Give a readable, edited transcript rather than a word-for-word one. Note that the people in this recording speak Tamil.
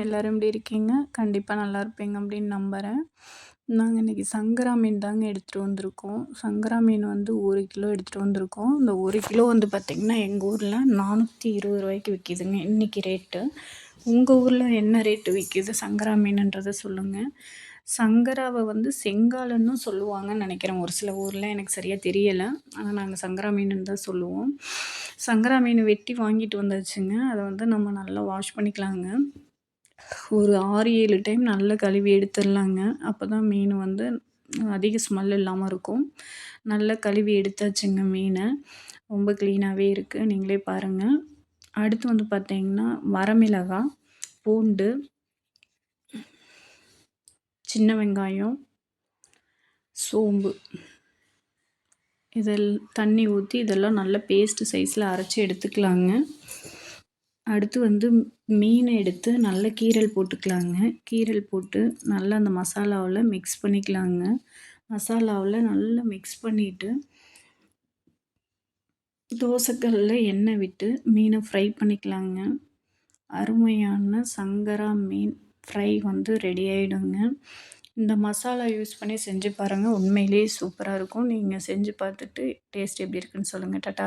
எல்லோரும் எப்படி இருக்கீங்க? கண்டிப்பாக நல்லா இருப்பீங்க அப்படின்னு நம்புகிறேன். நாங்கள் இன்றைக்கி சங்கரா மீன் தாங்க எடுத்துகிட்டு வந்திருக்கோம். சங்கரா மீன் வந்து 1 கிலோ எடுத்துகிட்டு வந்திருக்கோம். இந்த 1 கிலோ வந்து பார்த்திங்கன்னா எங்கள் ஊரில் 420 ரூபாய்க்கு விற்கிதுங்க இன்றைக்கி ரேட்டு. உங்கள் ஊரில் என்ன ரேட்டு விற்கிது சங்கரா மீனுன்றதை சொல்லுங்கள். சங்கராவை வந்து செங்காலன்னு சொல்லுவாங்கன்னு நினைக்கிறேன் ஒரு சில ஊரில், எனக்கு சரியாக தெரியலை. ஆனால் நாங்கள் சங்கரா மீனுன்னு தான் சொல்லுவோம். சங்கரா மீன் வெட்டி வாங்கிட்டு வந்தாச்சுங்க. அதை வந்து நம்ம நல்லா வாஷ் பண்ணிக்கலாங்க. ஒரு 6-7 டைம் நல்லா கழுவி எடுத்துடலாங்க. அப்போ தான் மீன் வந்து அதிக ஸ்மெல் இல்லாமல் இருக்கும். நல்லா கழுவி எடுத்தாச்சுங்க மீனை. ரொம்ப க்ளீனாகவே இருக்குது, நீங்களே பாருங்கள். அடுத்து வந்து பார்த்திங்கன்னா வரமிளகாய், பூண்டு, சின்ன வெங்காயம், சோம்பு தண்ணி ஊற்றி இதெல்லாம் நல்லா பேஸ்ட்டு சைஸில் அரைச்சி எடுத்துக்கலாங்க. அடுத்து வந்து மீனை எடுத்து நல்லா கீரல் போட்டுக்கலாங்க. கீரல் போட்டு நல்லா அந்த மசாலாவில் மிக்ஸ் பண்ணிக்கலாங்க. மசாலாவில் நல்லா மிக்ஸ் பண்ணிவிட்டு தோசைக்கல்லில் எண்ணெய் விட்டு மீனை ஃப்ரை பண்ணிக்கலாங்க. அருமையான சங்கரா மீன் ஃப்ரை வந்து ரெடி ஆகிடுங்க. இந்த மசாலா யூஸ் பண்ணி செஞ்சு பாருங்கள், உண்மையிலேயே சூப்பராக இருக்கும். நீங்கள் செஞ்சு பார்த்துட்டு டேஸ்ட் எப்படி இருக்குன்னு சொல்லுங்கள். டாட்டா.